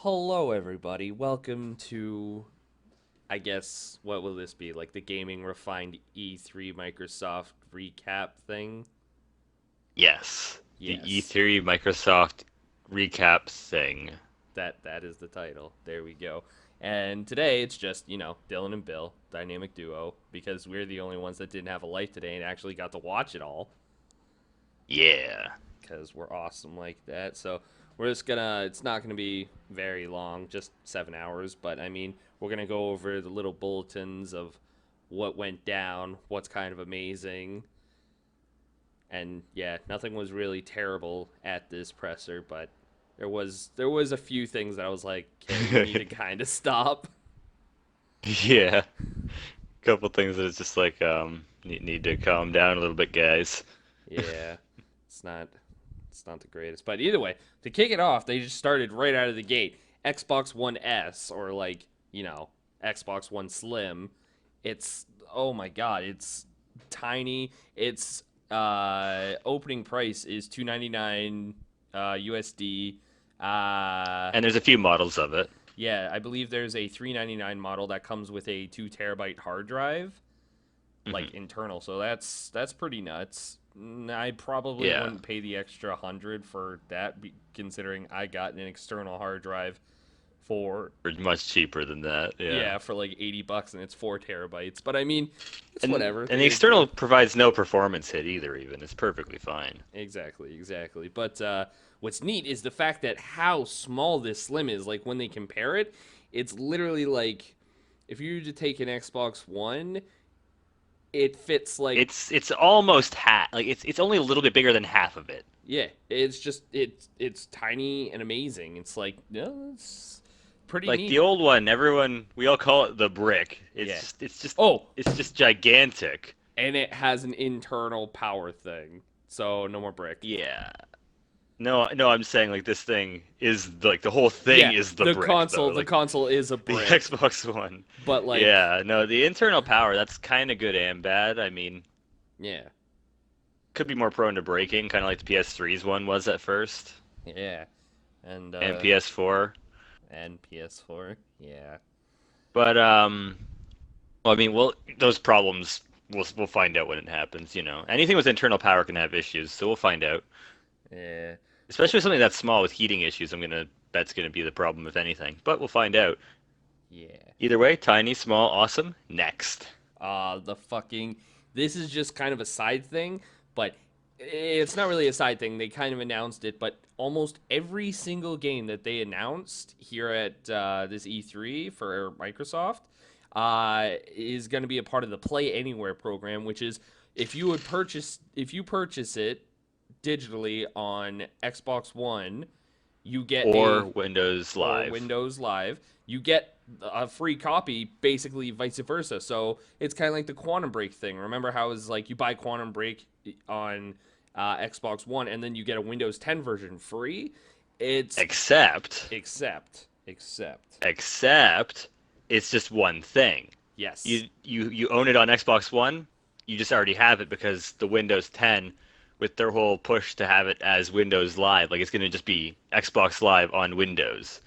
Hello, everybody. Welcome to, I guess, what will this be? Like the Gaming Refined E3 Microsoft recap thing? Yes, the Yes, E3 Microsoft recap thing. that is the title. There we go. And today it's just, Dylan and Bill, dynamic duo, because we're the only ones that didn't have a life today and actually got to watch it all, Yeah. because we're awesome like that. So we're just gonna, it's not gonna be very long, just 7 hours, but I mean, we're gonna go over the little bulletins of what went down, what's kind of amazing. And yeah, nothing was really terrible at this presser, but there was a few things that I was like, okay, you need to kind of stop. Yeah. Couple things that it's just like need to calm down a little bit, guys. Yeah, it's not it's not the greatest, but either way, to kick it off, they just started right out of the gate. Xbox One S, or like Xbox One Slim. It's, oh my god, it's tiny. It's opening price is 299 USD. Uh, And there's a few models of it. yeah, I believe there's a 399 model that comes with a 2 terabyte hard drive, like Hmm. internal. So that's pretty nuts. I probably Yeah. wouldn't pay the extra 100 for that, considering I got an external hard drive for, Or much cheaper than that. Yeah. yeah, for like 80 bucks, and it's 4 terabytes. But I mean, it's And whatever. and the They external provides no performance hit either even. It's perfectly fine. exactly. But what's neat is the fact that how small this Slim is. Like when they compare it, it's literally like if you were to take an Xbox One, it fits like, It's almost half like it's only a little bit bigger than half of it. yeah, it's just it's tiny and amazing. It's like, no, it's pretty Like neat. the old one, everyone we all call it the brick. Yeah. Oh, It's just gigantic. and it has an internal power thing, so no more brick. Yeah. No, I'm saying like this thing is like the whole thing Yeah, is the the brick console though. the Like console is a the brick, Xbox One. but like, Yeah, no, the internal power, that's kind of good and bad. I mean, yeah, could be more prone to breaking, kind of like the PS3's one was at first, yeah, and and PS4. PS4, yeah, But well, I mean, well, those problems we'll find out when it happens, you know. Anything with internal power can have issues, so we'll find out. yeah, Especially something that's small with heating issues, that's gonna be the problem if anything. But we'll find out. yeah. Either way, tiny, small, awesome. Next. The fucking, this is just kind of a side thing, but it's not really a side thing. They kind of announced it, but almost every single game that they announced here at this E3 for Microsoft is going to be a part of the Play Anywhere program, which is if you purchase it digitally on Xbox One, you get Or a Windows or Live. Windows Live, you get a free copy, basically vice versa. So it's kind of like the Quantum Break thing. Remember how it's like you buy Quantum Break on Xbox One and then you get a Windows 10 version free? It's Except, except. except, it's just one thing. Yes. You own it on Xbox One. You just already have it because the Windows 10, with their whole push to have it as Windows Live, like it's gonna just be Xbox Live on Windows.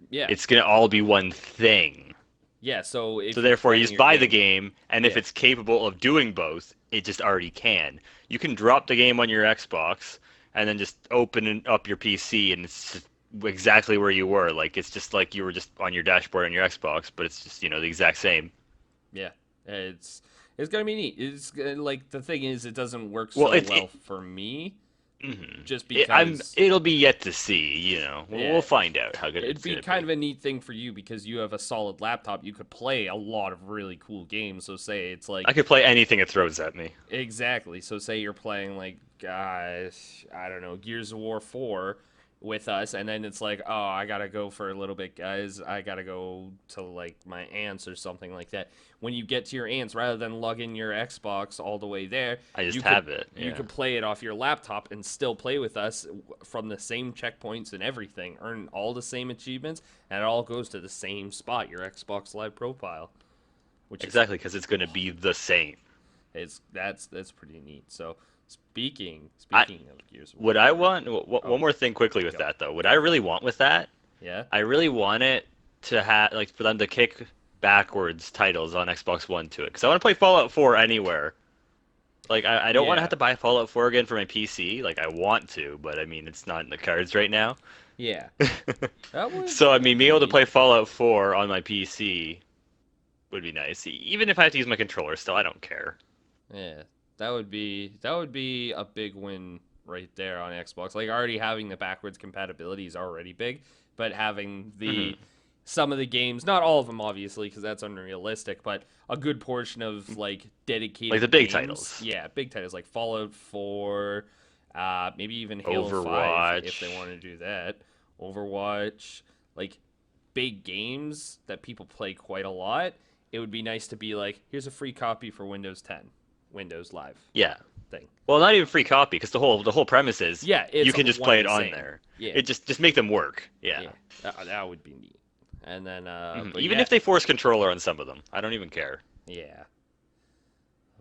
Yeah. It's gonna all be one thing. Yeah. So So if you're therefore, you playing just your buy the game, game, and if yeah. it's capable of doing both, it just already can. You can drop the game on your Xbox and then just up your PC, and it's just exactly where you were. Like it's just like you were just on your dashboard on your Xbox, but it's just the exact same. Yeah. It's gonna be neat. It's like the thing is, it doesn't work Well, so well for me, mhm. just because, it'll be yet to see. We'll yeah, find out how good it'd it's be gonna kind be. of a neat thing for you because you have a solid laptop. You could play a lot of really cool games. So say it's like, I could play anything it throws at me. exactly. So say you're playing like, gosh, I don't know, Gears of War 4 with us, and then it's like, oh, I gotta go for a little bit, guys. I gotta go to like my aunts or something like that. When you get to your aunts, rather than lugging your Xbox all the way there, I just you could have it. you Yeah. could play it off your laptop and still play with us from the same checkpoints and everything, earn all the same achievements, and it all goes to the same spot, your Xbox Live profile, which is, Exactly, because it's gonna be the same. that's pretty neat. So I speaking of Gears of War Would I 4, want oh, one more thing quickly with go. that though? Would I really want with that? Yeah. I really want it to have like for them to kick backwards titles on Xbox One to it because I want to play Fallout 4 anywhere. Like I don't want to have Yeah. to buy Fallout 4 again for my PC. Like I want to, but I mean it's not in the cards right now. Yeah. That So I would mean be being able to neat. play Fallout 4 on my PC would be nice. Even if I have to use my controller still, I don't care. Yeah. That would be a big win right there on Xbox. Like already having the backwards compatibility is already big, but having the Hmm. some of the games, not all of them obviously because that's unrealistic, but a good portion of like Like the dedicated big games. titles. Yeah, big titles like Fallout 4, maybe even Halo 5 if they Overwatch. want to do that. Overwatch, like big games that people play quite a lot. It would be nice to be like, here's a free copy for Windows 10, Windows Live Yeah. thing. Well, not even free copy because the whole premise is Yeah, you it's can just one play and it the on same. there. Yeah, It just make them work. Yeah. yeah, that would be neat. And then, but Even yeah, if they force controller on some of them, I don't even care. yeah.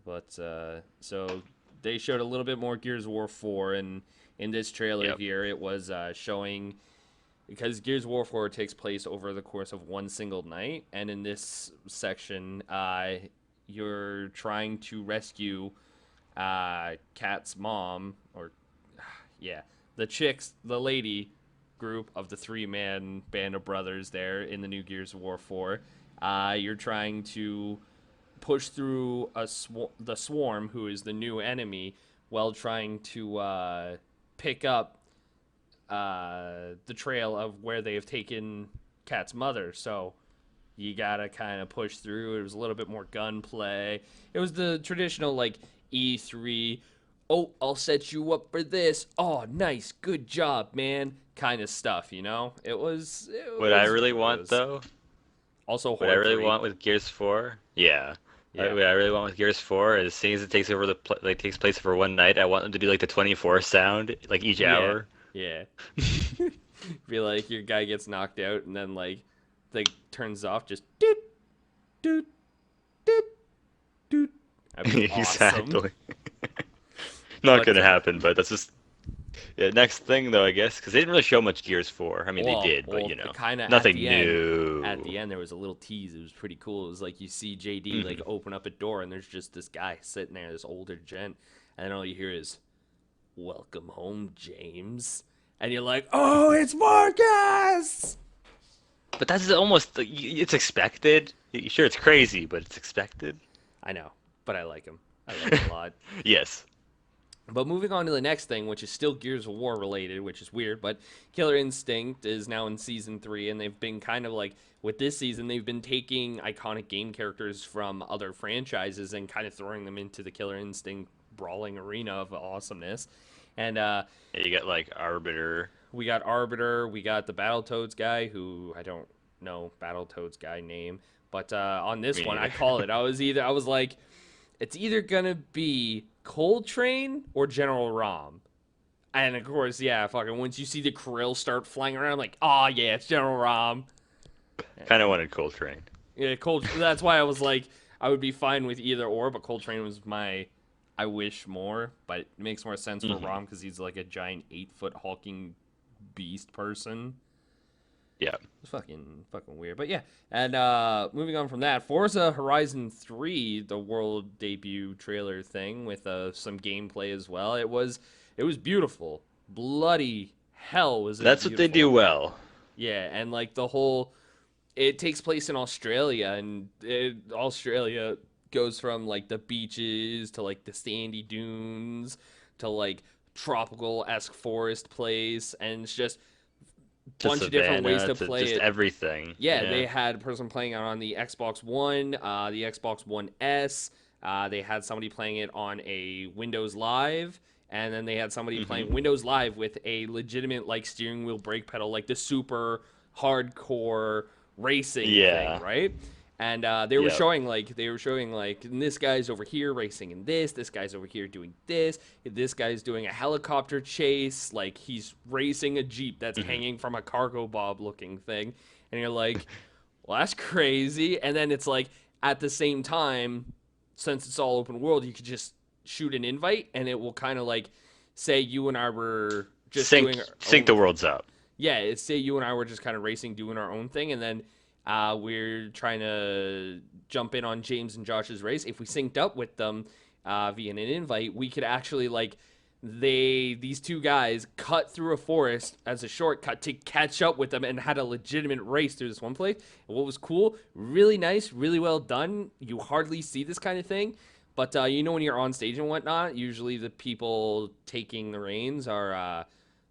But so they showed a little bit more Gears of War 4, and in this trailer Yep. here, it was showing because Gears of War 4 takes place over the course of one single night, and in this section, you're trying to rescue Kat's mom, or yeah, the lady group of the three-man band of brothers there in the new Gears of War 4. You're trying to push through the swarm, who is the new enemy, while trying to pick up the trail of where they have taken Kat's mother. So you gotta kind of push through. It was a little bit more gunplay. It was the traditional like E3. Oh, I'll set you up for this. Oh, nice, good job, man. Kind of stuff, you know. It was. It What I was. really It want was though, also what I Horde really 3. want with Gears 4, yeah. Yeah, What I really want with Gears 4 is seeing as it takes over like takes place for one night, I want them to do like the 24 sound like each yeah, hour. yeah. Be like your guy gets knocked out, and then like the turns off, just doot doot doot doot. That'd be awesome. Exactly. Not But gonna happen, but that's just yeah, next thing though, I guess, because they didn't really show much Gears 4. I mean, they did, but well, you know, kind of nothing at the new. end there was a little tease. It was pretty cool. It was like you see JD like Hmm. open up a door, and there's just this guy sitting there, this older gent, and then all you hear is "Welcome home, James," and you're like, "Oh, it's Marcus!" But that's almost it's expected. Sure, it's crazy, but it's expected. I know, but I like him. I like him a lot. Yes. But moving on to the next thing, which is still Gears of War related, which is weird, but Killer Instinct is now in season 3, and they've been kind of like, with this season, they've been taking iconic game characters from other franchises and kind of throwing them into the Killer Instinct brawling arena of awesomeness. And Yeah, you got like Arbiter. we got Arbiter, we got the Battletoads guy, who I don't know Battletoads guy name, but on this Me one, I neither. call it. I was like, it's either gonna be Coltrane or General Rom. And of course, yeah, fucking once you see the krill start flying around, I'm like, oh yeah, it's General Rom. Kind of wanted Coltrane. Yeah, Coltrane. That's why I was like, I would be fine with either or, but Coltrane was my, I wish more, but it makes more sense for Hmm. Rom because he's like a giant 8 foot hulking beast person. Yeah. It's fucking weird. But yeah. And moving on from that, Forza Horizon 3, the world debut trailer thing with some gameplay as well. It was beautiful. Bloody hell was it That's what they do beautiful. well. Yeah, and like the whole it takes place in Australia, and Australia goes from like the beaches to like the sandy dunes to like tropical-esque forest place, and it's just To bunch of different ways Savannah, to to play just it. everything. Yeah, Yeah. they had a person playing it on the Xbox One, the Xbox One S. They had somebody playing it on a Windows Live, and then they had somebody Hmm. playing Windows Live with a legitimate like steering wheel brake pedal, like the super hardcore racing thing, Yeah. right? And Yep. they were showing like and this guy's over here racing in this guy's over here doing this guy's doing a helicopter chase, like he's racing a jeep that's Hmm. hanging from a cargo bob looking thing, and you're like, well, that's crazy. And then it's like at the same time, since it's all open world, you could just shoot an invite, and it will kind of like say you and I were just Sync doing our sync own. the worlds up. yeah, it's say you and I were just kind of racing, doing our own thing, and then we're trying to jump in on James and Josh's race. If we synced up with them via an invite, we could actually like these two guys cut through a forest as a shortcut to catch up with them and had a legitimate race through this one place. And what was cool, really nice, really well done. You hardly see this kind of thing. But when you're on stage and whatnot, usually the people taking the reins are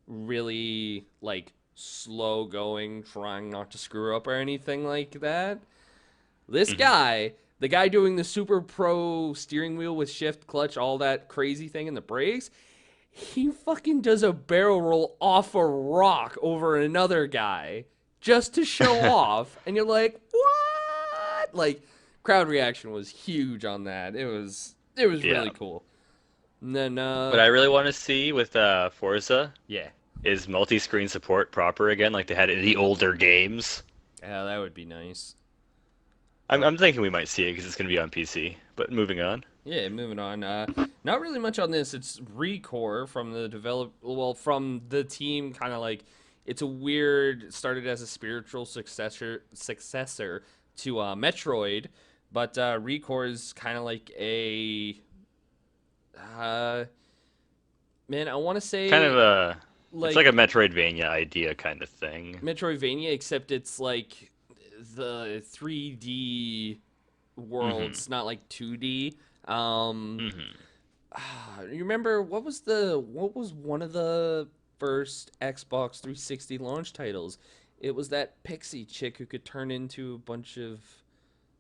really like slow going, trying not to screw up or anything like that. This Hmm. guy, the guy doing the super pro steering wheel with shift, clutch, all that crazy thing in the brakes, he fucking does a barrel roll off a rock over another guy just to show off. And you're like, what? Like, crowd reaction was huge on that. It was Yeah. really cool. And then What I really want to see with Forza yeah. is multi-screen support proper again, like they had in the older games. Yeah, that would be nice. I'm, But I'm thinking we might see it because it's going to be on PC. But moving on. yeah, moving on. Not really much on this. It's Recore from from the team, kind of like it's a weird. Started as a spiritual successor to Metroid, but Recore is kind of like a uh, man. I want to Kind of say it's like a like Metroidvania idea kind of thing. Metroidvania, except it's like the 3D Hmm. worlds, not like 2D. Um, Hmm. you remember what was one of the first Xbox 360 launch titles? It was that pixie chick who could turn into a bunch of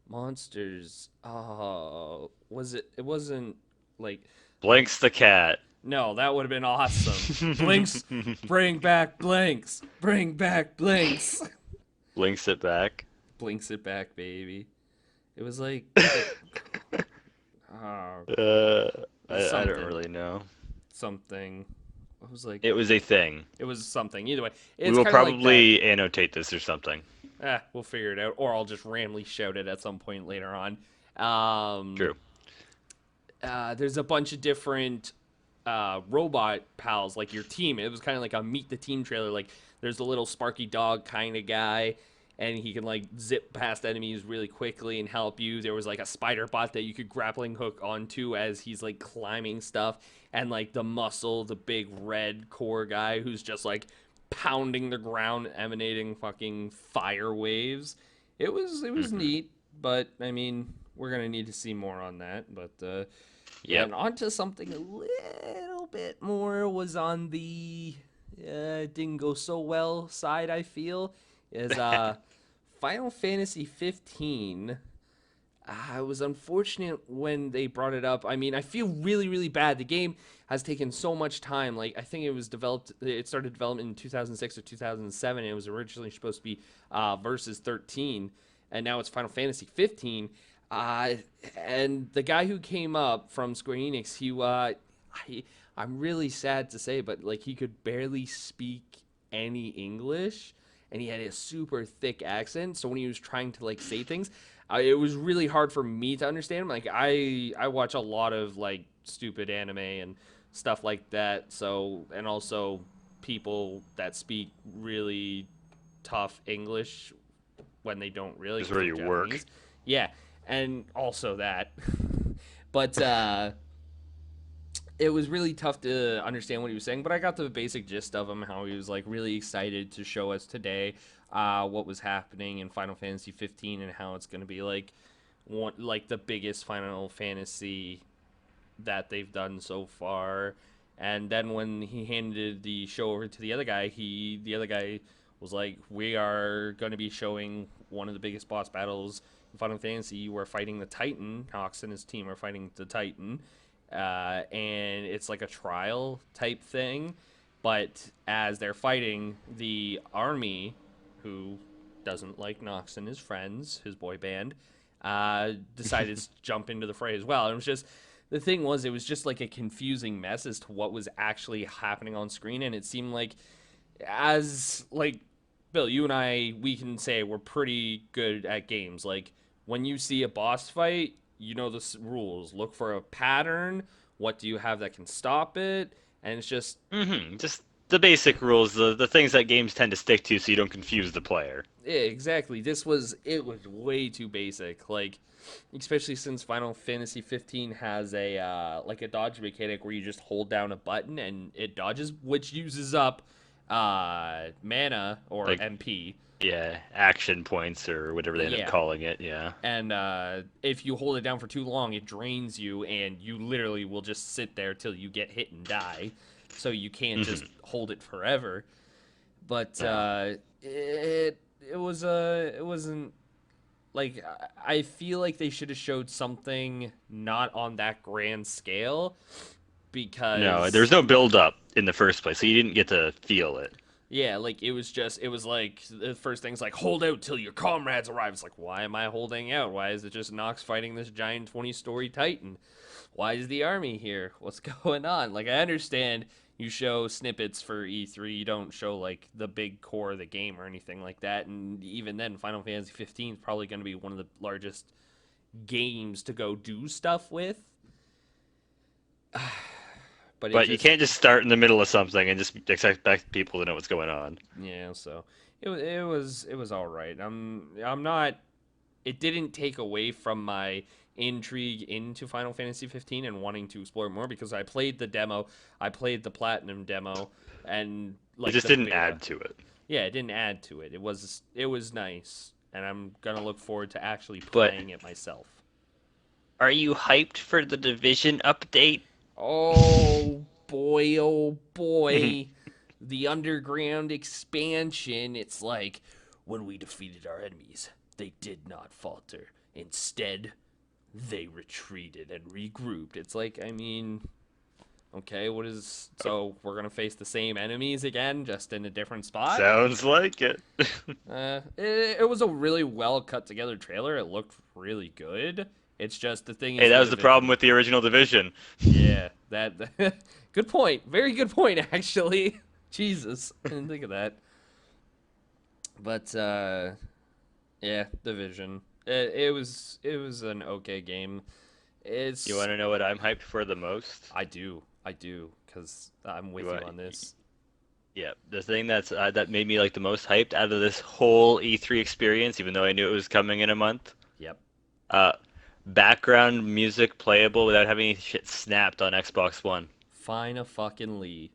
monsters. Was it? It wasn't like like Blinks the cat. no, that would have been awesome. Blinks, bring back Blinks, bring back Blinks. Blinks it back. Blinks it back, baby. It was like uh, Uh, I don't something, really know. something. It was like It was a thing. it was something. Either way, We it's will kind of like that. probably annotate this or something. We'll figure it out, or I'll just randomly shout it at some point later on. Um, True. there's a bunch of different robot pals, like your team. It was kind of like a meet the team trailer. Like there's a little Sparky dog kind of guy, and he can like zip past enemies really quickly and help you. There was like a spider bot that you could grappling hook onto as he's like climbing stuff, and like the muscle, the big red core guy who's just like pounding the ground, emanating fucking fire waves. It was Hmm. neat, but I mean, we're gonna need to see more on that. But yeah, Yep. and on to something a little bit more was on the didn't go so well side. I feel is Final Fantasy 15. It was unfortunate when they brought it up. I mean, I feel really, really bad. The game has taken so much time. Like, I think it started development in 2006 or 2007. And it was originally supposed to be Versus 13, and now it's Final Fantasy 15. Uh, and the guy who came up from Square Enix, I'm really sad to say, but like he could barely speak any English, and he had a super thick accent. So when he was trying to like say things, it was really hard for me to understand him. Like I watch a lot of like stupid anime and stuff like that. So and also people that speak really tough English when they don't really Is because where they're you work. Japanese. Yeah, and also that. But it was really tough to understand what he was saying, but I got the basic gist of him, how he was like really excited to show us today what was happening in Final Fantasy 15 and how it's going to be like like the biggest Final Fantasy that they've done so far. And then when he handed the show over to the other guy was like, "We are going to be showing one of the biggest boss battles in Final Fantasy. We're fighting the Titan. Nox and his team are fighting the Titan, and it's like a trial type thing. But as they're fighting, the army, who doesn't like Nox and his friends, his boy band, decided to jump into the fray as well. And it was just the thing was, it was just like a confusing mess as to what was actually happening on screen, and it seemed like as like Bill, you and I, we can say we're pretty good at games. Like when you see a boss fight, you know the rules. Look for a pattern. What do you have that can stop it? And it's just Hmm. Just the basic rules, the things that games tend to stick to, so you don't confuse the player. Yeah, exactly. It was way too basic. Like, especially since Final Fantasy 15 has a like a dodge mechanic where you just hold down a button and it dodges, which uses up mana or Like, MP. yeah, action points or whatever they end up Yeah. calling it. Yeah. And if you hold it down for too long, it drains you, and you literally will just sit there till you get hit and die. So you can't just hold it forever. But No. it wasn't like I feel like they should have showed something not on that grand scale No, there's because no build up in the first place, so you didn't get to feel it. yeah, like it was like the first thing's like hold out till your comrades arrive. It's like why am I holding out? Why is it just Nox fighting this giant 20-story Titan? Why is the army here? What's going on? Like I understand you show snippets for E3, you don't show like the big core of the game or anything like that. And even then, Final Fantasy 15 is probably going to be one of the largest games to go do stuff with. But it But you just can't just start in the middle of something and just expect people to know what's going on. yeah, so it was all right. I'm not. It didn't take away from my intrigue into Final Fantasy 15 and wanting to explore more because I played the demo, I played the platinum demo, and It like just the didn't beta. add to it. Yeah, it didn't add to it. It was nice, and I'm gonna look forward to actually But playing it myself. are you hyped for the Division update? Oh boy, the underground expansion. It's like when we defeated our enemies, they did not falter. Instead, they retreated and regrouped. It's like, I mean, okay, what is so we're gonna face the same enemies again, just in a different spot? Sounds like it. It was a really well cut together trailer. It looked really good. It's just the thing Hey, is that the was the problem division. with the original Division. Yeah, that good point. Very good point, actually. Jesus, I didn't think of that. But yeah, Division. It was an okay game. You It's want to know what I'm hyped for the most? I do, because I'm You with you want, on this. yeah, the thing that made me like the most hyped out of this whole E3 experience, even though I knew it was coming in a month, Yep. uh, background music playable without having any shit snapped on Xbox One. Fine a fucking Lee.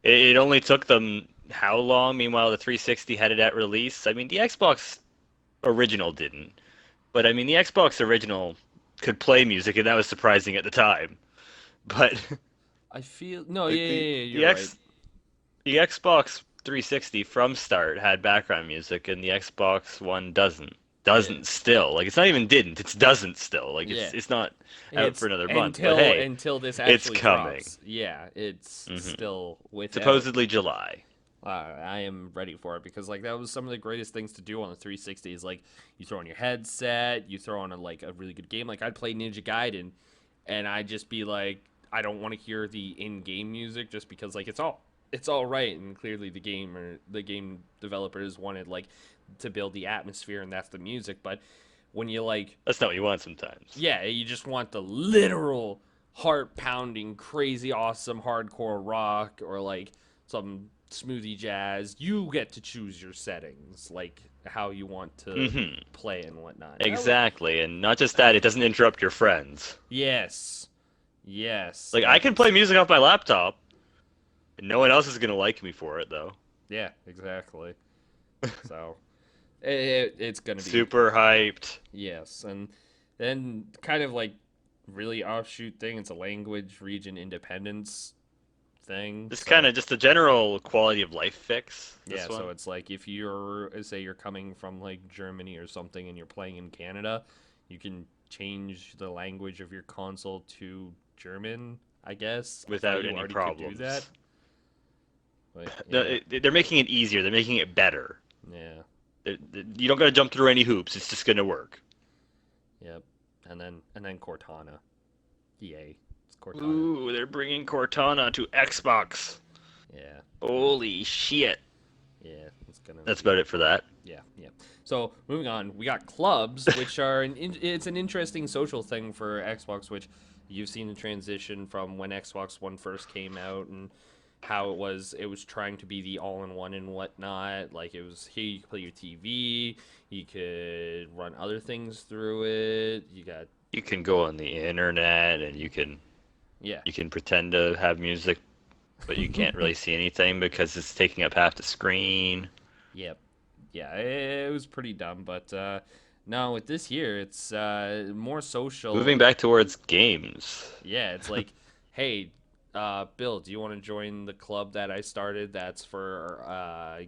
It only took them how long? Meanwhile, the 360 had it at release. I mean, the Xbox original didn't, but I mean, the Xbox original could play music, and that was surprising at the time. But I feel no, like yeah, yeah, yeah, the you're right. X the Xbox 360 from start had background music, and the Xbox One doesn't. Yeah, Doesn't still. Like it's not even didn't. It's doesn't still. Like yeah. it's not out for It's another month. But until hey, until this it's actually coming. drops. Yeah, it's hmm still without. Supposedly July. I am ready for it because like that was some of the greatest things to do on the 360 is like you throw on your headset, you throw on a really good game. Like I'd play Ninja Gaiden, and I'd just be like, I don't want to hear the in-game music just because like it's all right, and clearly the game developers wanted like to build the atmosphere, and that's the music. But when you like That's not what you want sometimes. yeah, you just want the literal heart pounding, crazy, awesome, hardcore rock or like some smoothie jazz. You get to choose your settings, like how you want to hmm play and whatnot. Exactly, and not just that, it doesn't interrupt your friends. Yes, yes, Like I can play that's music off my laptop, and no one else is gonna like me for it though. yeah, exactly. So it's gonna be Super hyped. yes, and then kind of like really offshoot thing. It's a language region independence thing. This kind So of just a general quality of life fix. yeah, This so one. it's like if you're say you're coming from like Germany or something and you're playing in Canada, you can change the language of your console to German, I guess. I thought Without you any already could do that. problems. But No, yeah, they're making it easier. They're making it better. yeah, You don't got to jump through any hoops. It's just gonna work. yep. And then Cortana. EA. It's Cortana. Ooh, they're bringing Cortana to Xbox. Yeah. Holy shit. Yeah, it's gonna That's be about it for that. yeah, yeah. So moving on, we got clubs, which are it's an interesting social thing for Xbox, which you've seen the transition from when Xbox One first came out, and how it was trying to be the all-in-one and whatnot. Like it was here you could play your TV, you could run other things through it. You got You can go on the internet and yeah. you can pretend to have music, but you can't really see anything because it's taking up half the screen. Yep. Yeah, it was pretty dumb, but no, with this year it's more social. Moving back towards games. Yeah, it's like, hey, Bill, do you want to join the club that I started that's for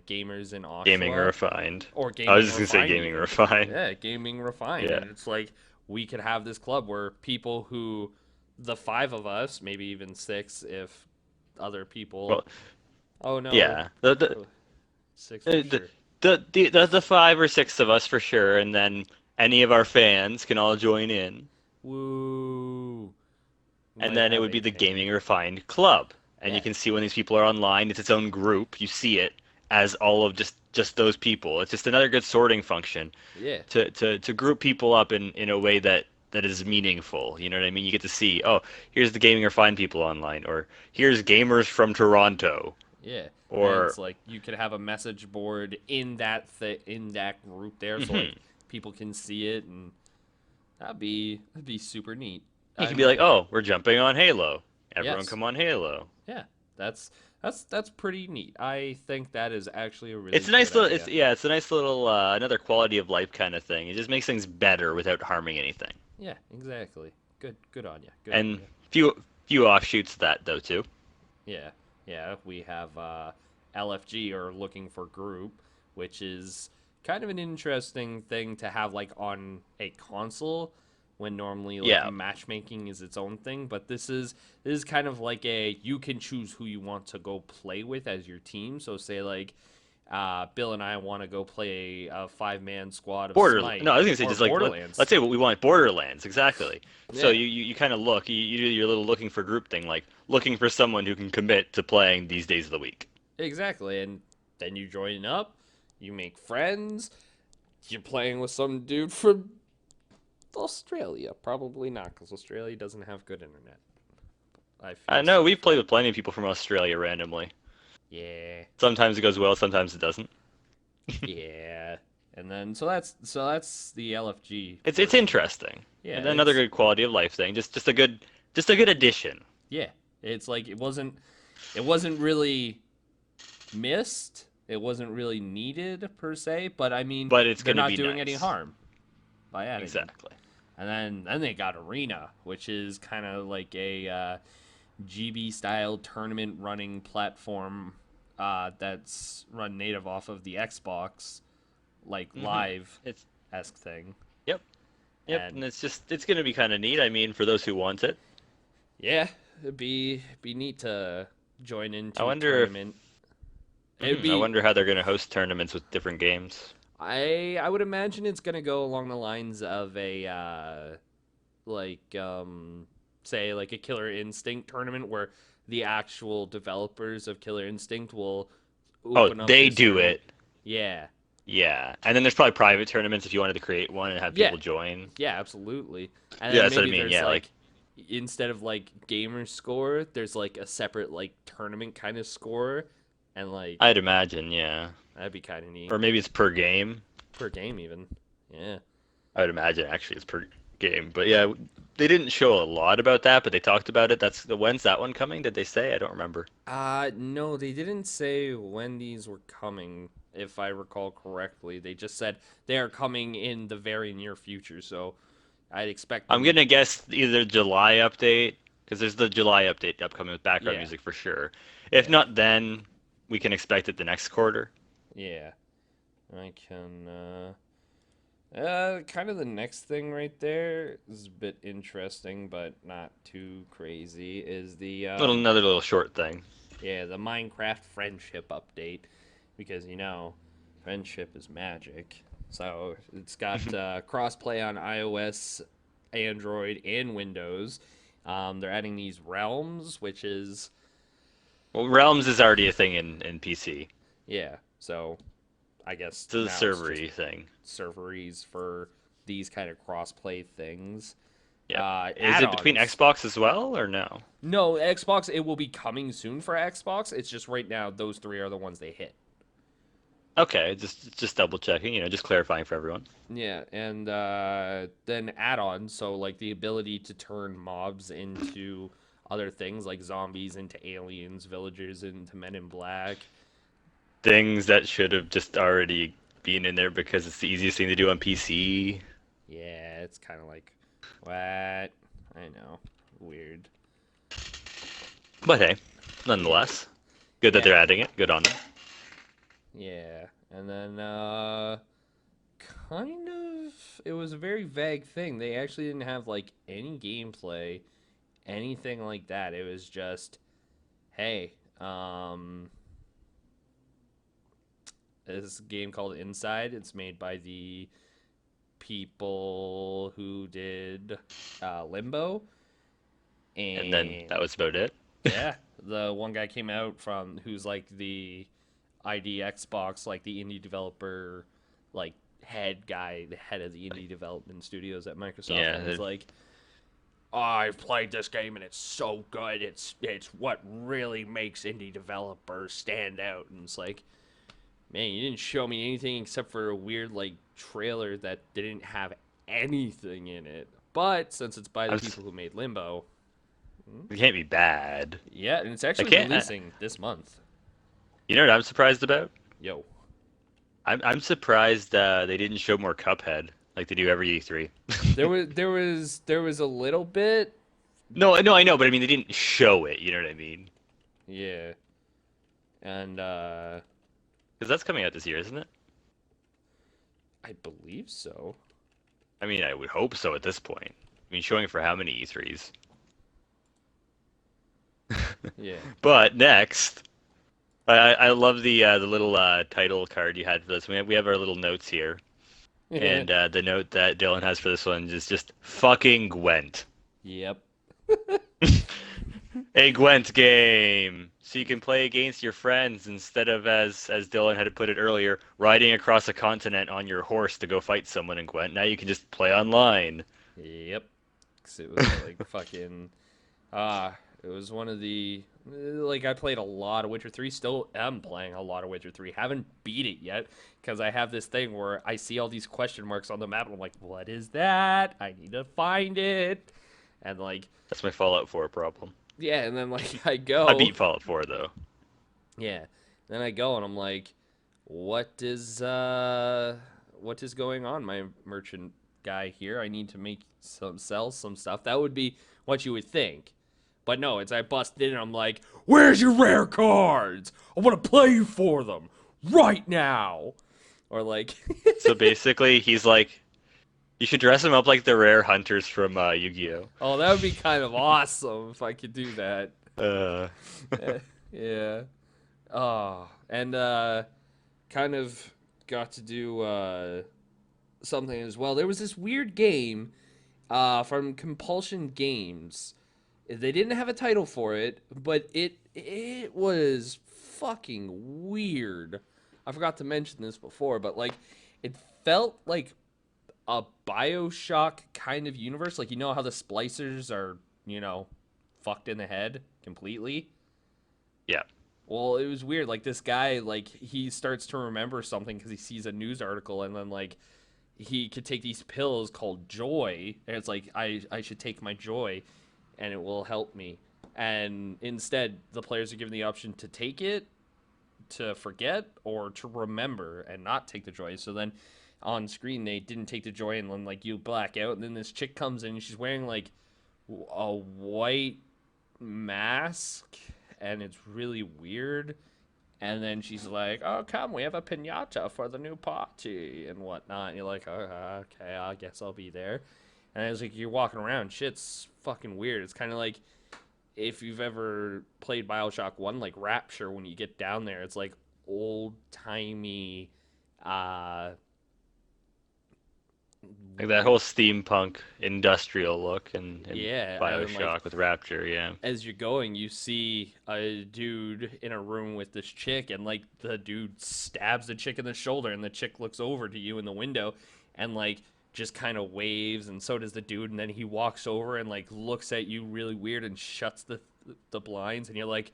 gamers in Gaming Oshawa? refined. Or I was gaming just gonna say refined gaming even. refined. Yeah, gaming refined. Yeah. And it's like we could have this club where people who the five of us, maybe even six if other people Well, oh no. yeah. The the Oh, six for the sure. the 5 or 6 of us for sure, and then any of our fans can all join in. Woo. We And might then it have would be a the fan. Gaming Refined Club. And you Yeah. can see when these people are online, it's its own group. You see it as all of just those people. It's just another good sorting function Yeah. to group people up in a way that is meaningful. You know what I mean? You get to see, oh, here's the Gaming Refined people online, or here's gamers from Toronto, Yeah, and or it's like you could have a message board in that group there, so like mhm. people can see it, and that'd be super neat. You I can be like, mean, oh, we're jumping on Halo. Everyone yes, come on Halo. yeah, that's pretty neat. I think that is actually a really It's a nice good little, it's idea. yeah, it's a nice little another quality of life kind of thing. It just makes things better without harming anything. Yeah, exactly. Good on you. Good on And you. few offshoots of that though too. Yeah, yeah. We have LFG or looking for group, which is kind of an interesting thing to have like on a console when normally like Yeah, matchmaking is its own thing. But this is kind of like a you can choose who you want to go play with as your team. So say like Bill and I want to go play a 5-man squad of Border. Smite No, I was gonna say or just like let's Borderlands. say what we want Borderlands exactly. So Yeah, you kind of look, you do your little looking for group thing, like looking for someone who can commit to playing these days of the week. exactly. And then you join up, you make friends. You're playing with some dude from Australia. Probably not, because Australia doesn't have good internet. I I feel know so we've for played them. with plenty of people from Australia randomly. Yeah, Sometimes it goes well, sometimes it doesn't. yeah. And then so that's the LFG It's portion. interesting, Yeah, and another it's good quality of life thing. Just a good addition. yeah. It's like it wasn't really missed. It wasn't really needed per se, but I mean, But it's they're gonna not be doing any nice. harm by adding them. Exactly. And then they got Arena, which is kind of like a GB style tournament running platform that's run native off of the Xbox, like hmm live It's esque thing. yep, yep, And and it's gonna be kind of neat. I mean, for those who want it. yeah, it'd be neat to join I into a wonder if tournament. It'd I be wonder how they're gonna host tournaments with different games. I would imagine it's gonna go along the lines of a like say like a Killer Instinct tournament where the actual developers of Killer Instinct will Oh, open up they this do tournament. it. Yeah. Yeah, and then there's probably private tournaments if you wanted to create one and have Yeah. people join. Yeah, absolutely. And Yeah, then that's what I maybe mean. there's Yeah, like like instead of like gamer score, there's like a separate like tournament kind of score and like I'd imagine. Yeah, that'd be kind of neat or maybe it's per game. per game even. Yeah. I would imagine actually it's per game. But yeah, they didn't show a lot about that, but they talked about it. That's the when's that one coming? Did they say? I don't remember. No, they didn't say when these were coming, if I recall correctly. They just said they are coming in the very near future, so I'd expect I'm them. gonna guess either July update because there's the July update upcoming with background Yeah, music for sure. If yeah, not, then we can expect it the next quarter. yeah. I can, kind of the next thing right there is a bit interesting, but not too crazy, is the, Another little short thing. yeah, the Minecraft friendship update, because friendship is magic. So it's got crossplay on iOS, Android, and Windows. They're adding these realms, which is Well, Realms is already a thing in PC. yeah. So I guess It's a now it's just servery thing. serveries for these kind of crossplay things. Yep. Is it between Add-ons. Xbox as well or no? No, Xbox, it will be coming soon for Xbox. It's just right now those three are the ones they hit. Okay, just double checking, just clarifying for everyone. Yeah, and then add-ons, so like the ability to turn mobs into other things like zombies into aliens, villagers into Men in Black. Things that should have just already been in there because it's the easiest thing to do on PC. Yeah, it's kind of like, what? I know. Weird. But hey, Yeah. nonetheless, good that Yeah. they're adding it. Good on them. Yeah. And then kind of it was a very vague thing. They actually didn't have like any gameplay, anything like that. It was just, hey, this game called Inside. It's made by the people who did Limbo, And then and that was about it. yeah, the one guy came out from who's like the ID Xbox, like the indie developer, like head guy, the head of the indie development studios at Microsoft, Yeah, and he's like, oh, I've played this game and it's so good. It's what really makes indie developers stand out. And it's like, man, you didn't show me anything except for a weird like trailer that didn't have anything in it. But since it's by the I'm. s- people who made Limbo, It can't be bad. yeah, and it's I actually can't. releasing this month. You know what I'm surprised about? Yo, I'm surprised they didn't show more Cuphead like they do every E3. there was a little bit, No, no, I know, but I mean they didn't show it. You know what I mean? yeah, and Because that's coming out this year, isn't it? I believe so. I mean, I would hope so at this point. I mean, showing for how many E3s? Yeah. But next, I love the little title card you had for this. We have our little notes here, and the note that Dylan has for this one is just fucking Gwent. Yep. A Gwent game, so you can play against your friends instead of as Dylan had put it earlier, riding across a continent on your horse to go fight someone in Gwent. Now you can just play online. Yep. 'Cause it was like fucking it was one of the like I played a lot of Witcher 3, still am playing a lot of Witcher 3. Haven't beat it yet because I have this thing where I see all these question marks on the map and I'm like, "What is that? I need to find it." And like, That's my Fallout 4 problem. yeah, and then like I I go, beat Fallout 4 though. yeah. Then I go and I'm like, what is going on, my merchant guy here? I need to make some sell some stuff. That would be what you would think. But no, it's I bust in and I'm like, "Where's your rare cards? I want to play for them right now." Or like, So basically, he's like, you should dress him up like the rare hunters from Yu-Gi-Oh. oh, that would be kind of awesome if I could do that. Uh, Eh, yeah. Oh, and kind of got to do something as well. There was this weird game from Compulsion Games. They didn't have a title for it, but it was fucking weird. I forgot to mention this before, but like it felt like a BioShock kind of universe. Like you know how the splicers are, fucked in the head completely? yeah. Well, it was weird. Like this guy, like he starts to remember something because he sees a news article, and then like he could take these pills called Joy, and it's like I should take my Joy, and it will help me. And instead, the players are given the option to take it, to forget, or to remember and not take the Joy. So then on screen they didn't take the Joy, and then like you black out, and then this chick comes in, and she's wearing like a white mask, and it's really weird. And then she's like, "Oh, come, we have a pinata for the new party and whatnot." And you're like, "Oh, okay, I guess I'll be there." And it's like you're walking around, shit's fucking weird. It's kind of like if you've ever played Bioshock One, like Rapture. When you get down there, it's like old timey, uh, Like that whole steampunk industrial look and yeah. And then like BioShock with Rapture, yeah. as you're going, you see a dude in a room with this chick, and like the dude stabs the chick in the shoulder, and the chick looks over to you in the window, and like just kind of waves, and so does the dude, and then he walks over and like looks at you really weird and shuts the blinds, and you're like,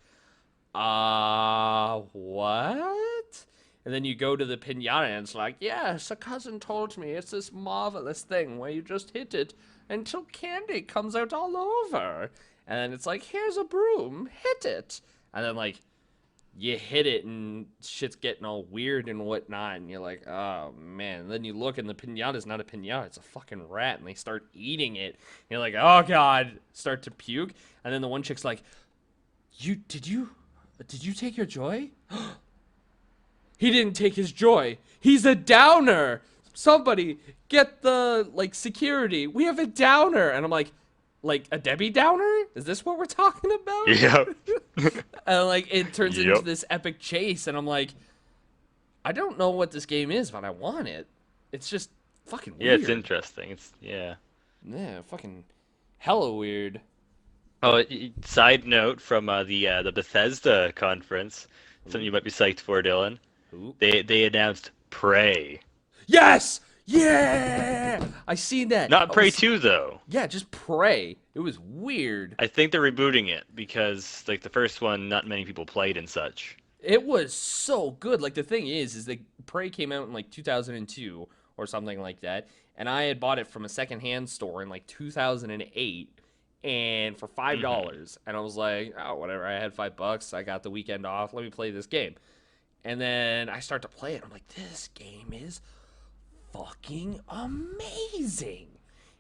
what? And then you go to the pinata, and it's like, yes, a cousin told me it's this marvelous thing where you just hit it until candy comes out all over. And then it's like, here's a broom, hit it. And then, like, you hit it, and shit's getting all weird and whatnot. And you're like, oh, man. And then you look, and the pinata's not a pinata, it's a fucking rat. And they start eating it. And you're like, oh, God. Start to puke. And then the one chick's like, did you take your joy? He didn't take his joy. He's a downer. Somebody get the like security. We have a downer. And I'm like a Debbie Downer? Is this what we're talking about? Yep. And like it turns Yep. into this epic chase, and I'm like, I don't know what this game is, but I want it. It's just fucking Yeah, weird. it's interesting. Yeah. Fucking hella weird. Oh, side note from the Bethesda conference, something you might be psyched for, Dylan. Ooh. They announced Prey. Yes! Yeah! I seen that. Not I Prey was- 2 though. Yeah, just Prey. It was weird. I think they're rebooting it because like the first one, not many people played and such. It was so good. Like the thing is that Prey came out in like 2002 or something like that, and I had bought it from a secondhand store in like 2008, and for $5, and I was like, oh whatever. I had $5. I got the weekend off. Let me play this game, and then I start to play it. I'm like, this game is fucking amazing.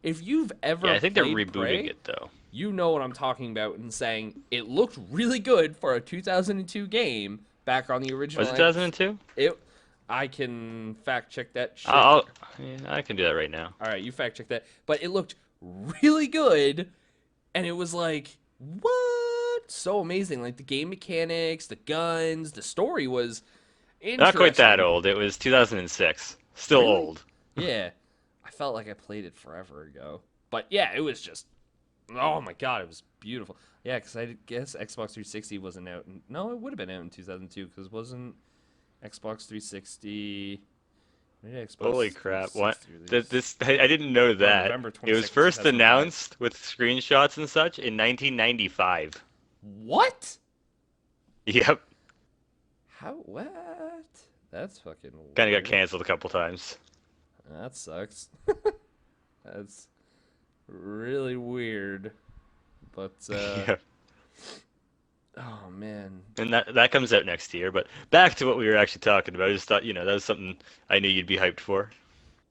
If you've ever Yeah, I think they're played rebooting Prey, it though. you know what I'm talking about and saying it looked really good for a 2002 game back on the original. Was it 2002? I can fact check that shit. Yeah, I can do that right now. All right, you fact check that. But it looked really good, and it was like, what? So amazing. Like the game mechanics, the guns, the story was Not quite that interesting. old. It was 2006. Still Really? old. Yeah, I felt like I played it forever ago. But yeah, it was just, oh my god, it was beautiful. Yeah, because I guess Xbox 360 wasn't out. No, it would have been out in 2002 because wasn't Xbox 360. When did Xbox Holy crap! What? 360 release? I didn't know that. November It was 26th, first 2005. announced with screenshots and such in 1995. What? Yep. How? What? That's fucking Kind of weird. got canceled a couple times. That sucks. That's really weird. But Yeah. oh man. And that comes out next year. But back to what we were actually talking about. I just thought, that was something I knew you'd be hyped for.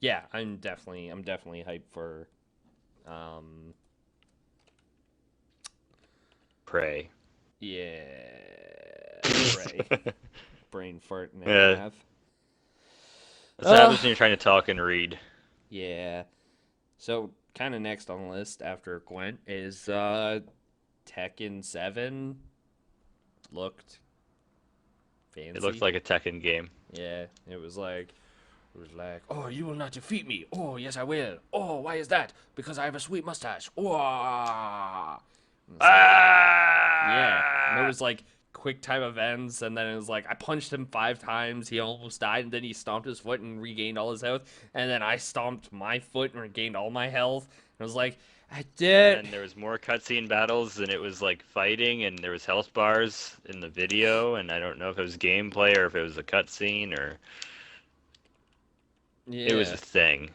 Yeah, I'm definitely hyped for um Prey. yeah, Prey. Brain fart and a Yeah. half. That's what happens when you're trying to talk and read. Yeah. So kind of next on the list after Gwent is Tekken 7 looked fancy. It looked like a Tekken game. Yeah, it was like, oh, you will not defeat me. Oh, yes, I will. Oh, why is that? Because I have a sweet mustache. Oh, and it's like, yeah. And there was like quick time events, and then it was like I punched him 5 times. He almost died, and then he stomped his foot and regained all his health. And then I stomped my foot and regained all my health. And I was like, I did. And there was more cutscene battles, and it was like fighting, and there was health bars in the video, and I don't know if it was gameplay or if it was a cutscene or Yeah, it was a thing.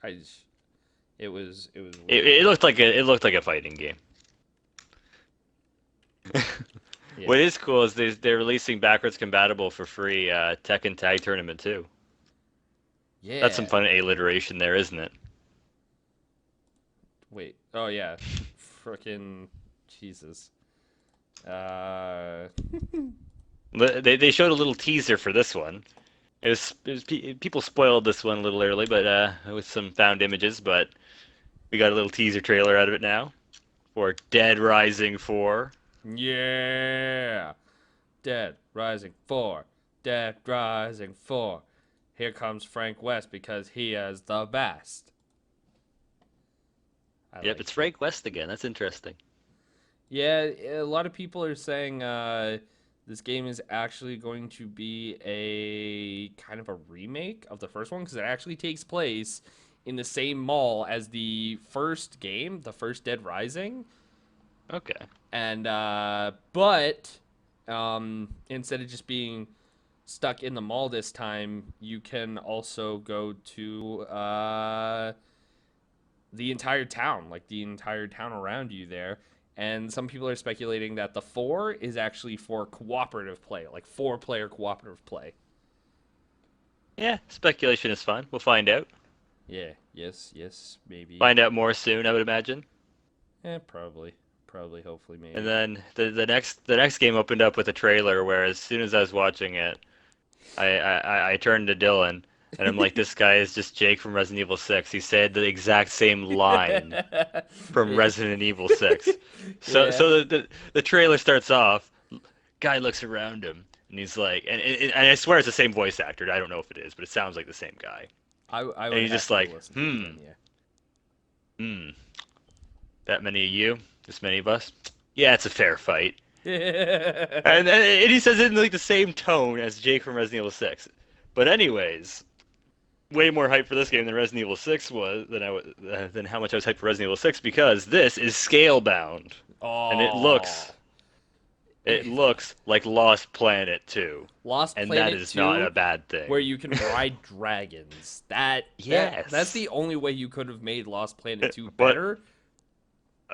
It was weird. It looked like a fighting game. Yeah. What is cool is they're releasing backwards compatible for free Tekken Tag Tournament 2. Yeah. That's some fun alliteration there, isn't it? Wait. Oh yeah. Frickin' Jesus. They showed a little teaser for this one. People spoiled this one a little early, but with some found images. But we got a little teaser trailer out of it now for Dead Rising 4. Yeah. Dead Rising 4. Dead Rising 4. Here comes Frank West because he is the best. Yep, it's Frank West again. That's interesting. Yeah, a lot of people are saying this game is actually going to be a kind of a remake of the first one because it actually takes place in the same mall as the first game, the first Dead Rising. Okay. And but instead of just being stuck in the mall this time, you can also go to the entire town, like the entire town around you there. And some people are speculating that the 4 is actually for cooperative play, like 4-player cooperative play. Yeah, speculation is fun. We'll find out. Yeah, yes, maybe. Find out more soon, I would imagine. Probably. Probably, hopefully, And maybe. then the next game opened up with a trailer where as soon as I was watching it, I turned to Dylan and I'm like, this guy is just Jake from Resident Evil 6. He said the exact same line from Yeah. Resident Evil 6. So Yeah. so the trailer starts off, guy looks around him and he's like, and I swear it's the same voice actor. I don't know if it is, but it sounds like the same guy. I And would he's have just to like, listen to it again, yeah. hmm, that many of you, this many of us. Yeah, it's a fair fight. And he says it in like the same tone as Jake from Resident Evil 6. But anyways, way more hype for this game than Resident Evil 6 was than how much I was hyped for Resident Evil 6 because this is scale-bound and it Oh, looks it looks like Lost Planet 2, Lost and that Planet is not 2, a bad thing. where you can ride dragons. That's Yes. the only way you could have made Lost Planet 2 But better.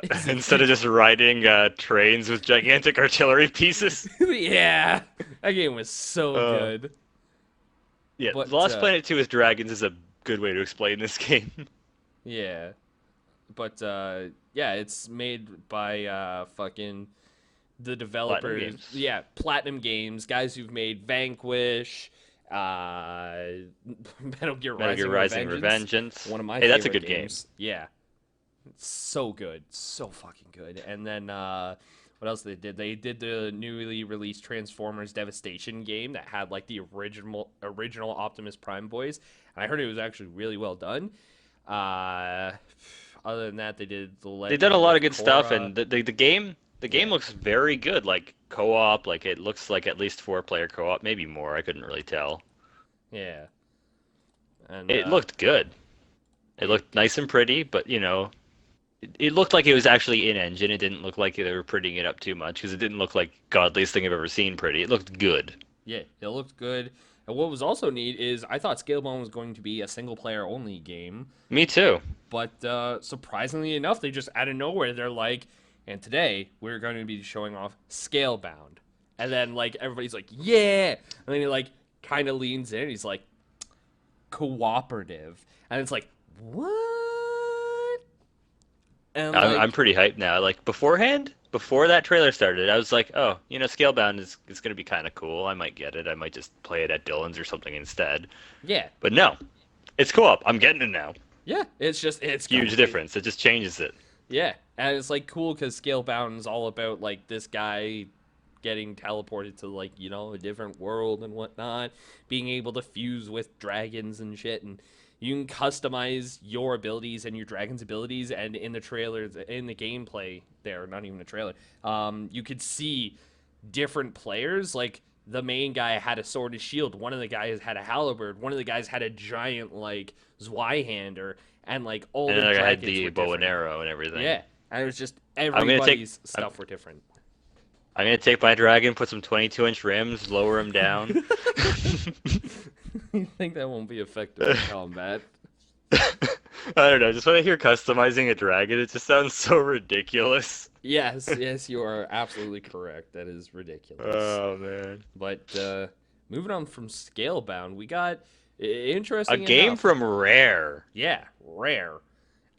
Is if instead you, of just riding trains with gigantic artillery pieces, yeah, that game was so uh, good. yeah, But Lost Planet 2 with dragons is a good way to explain this game. yeah, but yeah, it's made by fucking the Platinum developers. Games. Yeah, Platinum Games, guys who've made Vanquish, Metal Gear Metal Gear Rising Rising Revengeance, Revengeance. one of my Hey, that's a favorite good game. games. Yeah, it's so good, so fucking good. And then what else they did? They did the newly released Transformers Devastation game that had like the original Optimus Prime voice, and I heard it was actually really well done. Uh, Other than that, they did the They've done a Legend lot of of good stuff, Korra. and the game Yeah, looks very good. Like co-op, like it looks like at least 4-player co-op, maybe more. I couldn't really tell. yeah, and It looked good. It it looked nice and pretty, but it looked like it was actually in engine. It didn't look like they were prettying it up too much because it didn't look like godliest thing I've ever seen pretty. It looked good. yeah, it looked good. And what was also neat is I thought Scalebound was going to be a single player only game, Me too. but surprisingly enough, they just out of nowhere they're like, and today we're going to be showing off Scalebound, and then like everybody's like, yeah, and then he like kind of leans in, he's like, cooperative, and it's like, what? And I'm like, pretty hyped now. Like beforehand, before that trailer started, I was like, oh, Scalebound is gonna be kind of cool. I might get it. I might just play it at Dylan's or something instead. yeah, But no, it's co-op. I'm getting it now. yeah, it's Huge great. difference. It just changes it. Yeah, and it's like cool because Scalebound is all about like this guy getting teleported to like a different world and whatnot, being able to fuse with dragons and shit, and you can customize your abilities and your dragon's abilities. And in the trailers, in the gameplay, there, not even a trailer, you could see different players. Like the main guy had a sword and shield. One of the guys had a halberd. One of the guys had a giant like Zweihander, and like all And the then I had dragons the were bow and different. arrow and everything. Yeah, and it was just I'm gonna take. everybody's I'm, stuff were different. I'm gonna take my dragon, put some 22-inch rims, lower him down. You think that won't be effective in combat? I don't know. Just when I hear customizing a dragon, it just sounds so ridiculous. Yes, yes, you are absolutely correct. That is ridiculous. Oh man. But moving on from Scalebound, we got A interesting game enough. from Rare. Yeah, Rare,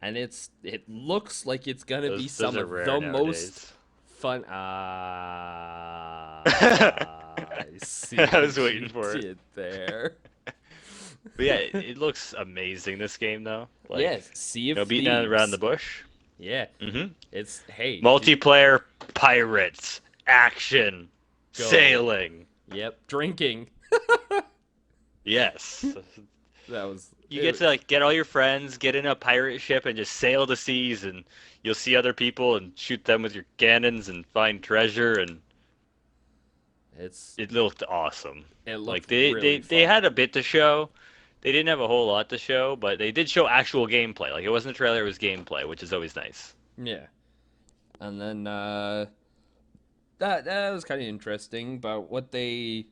and it looks like it's gonna be Those some are of rare the most nowadays. fun. I see I was what waiting you for it. did there. But yeah, it looks amazing, this game though. Like, Yes, Sea of beating around the Thieves. bush. Yeah, hmm it's hey, Multiplayer, pirates, action, Go. sailing. yep, drinking. Yes. That was You get to like get all your friends, get in a pirate ship, and just sail the seas, and you'll see other people and shoot them with your cannons and find treasure, and it's it looked awesome. it Like looked they really they, they fun. had a bit to show. they didn't have a whole lot to show, but they did show actual gameplay. Like it wasn't a trailer, it was gameplay, which is always nice. Yeah. And then that was kind of interesting, but what they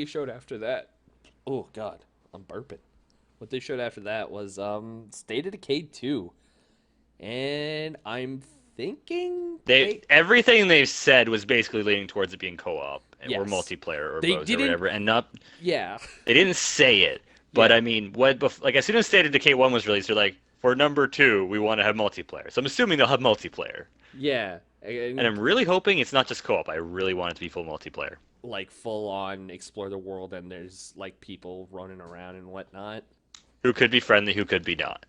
showed after that. Oh God, I'm burping. What they showed after that was State of Decay 2. And I'm thinking They they everything they've said was basically leaning towards it being co-op or yes. multiplayer or They both or didn't whatever, and not yeah. they didn't say it. But Yeah. I mean, like as soon as State of Decay 1 was released, they're like, for number 2, we want to have multiplayer. So I'm assuming they'll have multiplayer. Yeah. And And I'm really hoping it's not just co-op. I really want it to be full multiplayer. like full on explore the world and there's like people running around and whatnot. Who could be friendly, who could be not.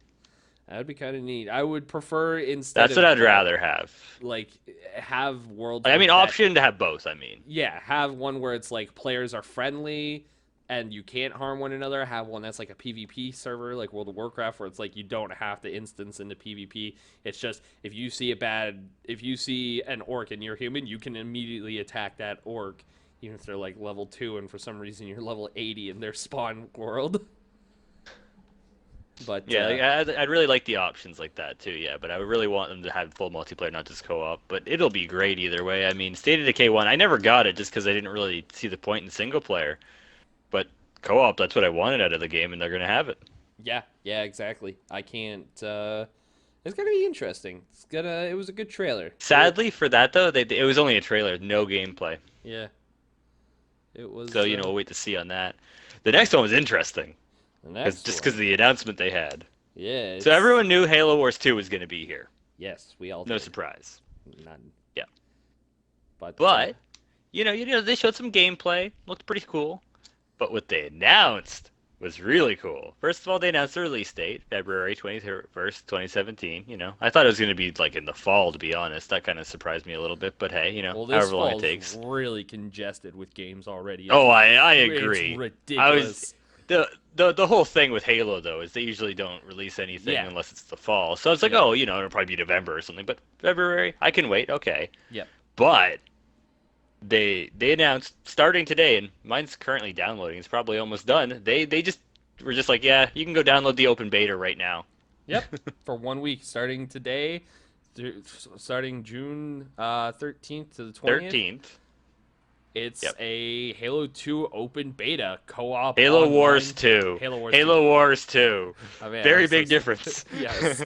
That would be kind of neat. I would prefer instead That's what of I'd rather have. like have worlds Like, I with mean, that option to have both, I mean. yeah, have one where it's like players are friendly and you can't harm one another. Have one that's like a PvP server, like World of Warcraft, where it's like you don't have to instance into PvP. It's just if you see an orc and you're human, you can immediately attack that orc, even if they're like level 2 and for some reason you're level 80 in their spawn world. But Yeah, like, I'd really like the options like that too, yeah, but I would really want them to have full multiplayer, not just co-op. But it'll be great either way. I mean, State of Decay 1, I never got it just because I didn't really see the point in single player. But co-op, that's what I wanted out of the game, and they're gonna have it. yeah, exactly. I can't. It's gonna be interesting. It was a good trailer. Sadly for that though, it was only a trailer, no gameplay. Yeah, it was. So we'll wait to see on that. The next one was interesting, The next just one. because of the announcement they had. Yeah. So everyone knew Halo Wars 2 was gonna be here. Yes, we all No did. surprise. None. Yeah. But But they showed some gameplay, looked pretty cool. But what they announced was really cool. First of all, they announced the release date, February 21st, 2017. I thought it was going to be like in the fall, to be honest. That kind of surprised me a little bit, but hey, well, this however long it fall's takes. really congested with games already. Oh, I It's agree. ridiculous. The whole thing with Halo though is they usually don't release anything Yeah. unless it's the fall. So it's like, Yep. oh, it'll probably be November or something, but February, I can wait. Okay. Yep. But they announced starting today, and mine's currently downloading. It's probably almost done. They just were just like, yeah, you can go download the open beta right now. Yep. For 1 week, starting today, starting June 13th to the 20th. 13th. It's Yep. a Halo 2 open beta co-op. Halo online. Wars 2. Halo Wars Halo 2. Wars 2. Oh, man, Very I'm so big stupid. difference. Yes.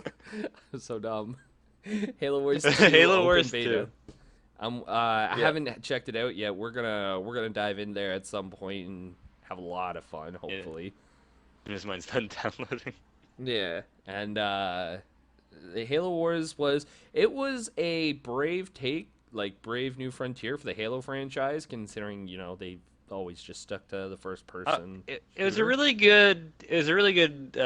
I'm so dumb. Halo Wars 2 Halo open Wars beta. 2. I Yeah. haven't checked it out yet. We're gonna dive in there at some point and have a lot of fun, hopefully. As mine's done downloading. Yeah. And the Halo Wars was a brave take, like brave new frontier for the Halo franchise, considering, they've always just stuck to the first person. It was a shooter. really good. It was a really good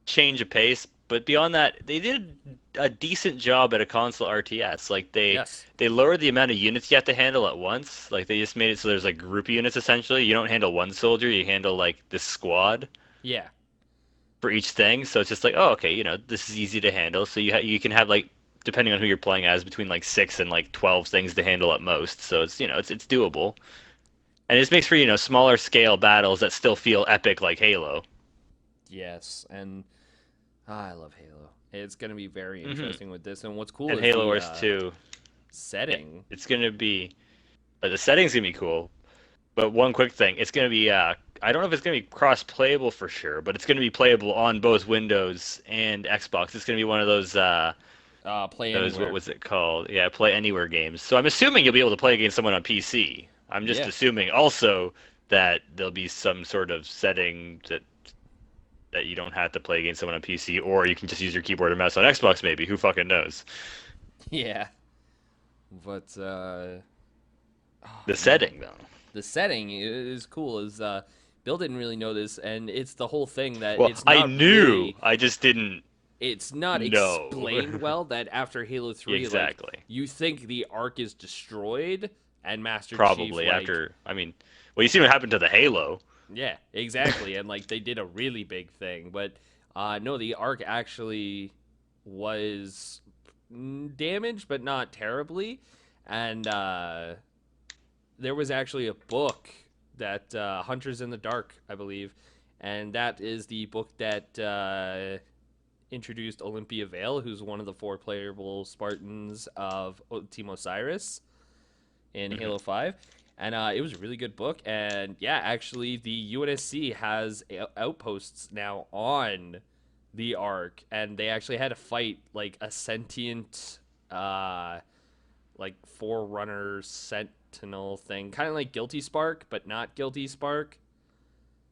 change of pace. But beyond that, they did a decent job at a console RTS. Like Yes. they lowered the amount of units you have to handle at once. Like they just made it so there's like group units essentially. You don't handle one soldier, you handle like this squad Yeah. for each thing. So it's just like, oh, okay, this is easy to handle. So you can have like, depending on who you're playing as, between like 6 and like 12 things to handle at most. So it's it's doable. And it just makes for smaller scale battles that still feel epic like Halo. Yes. And I love Halo. It's gonna be very Mhm. interesting with this. And what's cool And is Halo the Wars 2. setting. It's gonna be the setting's gonna be cool. But one quick thing, it's gonna be I don't know if it's gonna be cross playable for sure, but it's gonna be playable on both Windows and Xbox. It's gonna be one of those Play those anywhere. what was it called? Yeah, play anywhere games. So I'm assuming you'll be able to play against someone on PC. I'm just Yeah. assuming also that there'll be some sort of setting that you don't have to play against someone on PC, or you can just use your keyboard and mouse on Xbox maybe. Who fucking knows? Yeah. But The man. setting though. The setting is cool. Bill didn't really know this, and it's the whole thing that Well, it's I not knew. really- I just didn't it's not know. explained well that after Halo 3, like, exactly. you think the Ark is destroyed, and Master Probably Chief, like, after. I mean, well, you see what happened to the Halo. yeah, exactly, and like they did a really big thing, but no, the Ark actually was damaged, but not terribly, and there was actually a book that Hunters in the Dark, I believe, and that is the book that introduced Olympia Vale, who's one of the four playable Spartans of Team Osiris in Mhm. Halo 5. And it was a really good book. And yeah, actually, the UNSC has outposts now on the Ark, and they actually had to fight like a sentient, like Forerunner Sentinel thing, kind of like Guilty Spark, but not Guilty Spark.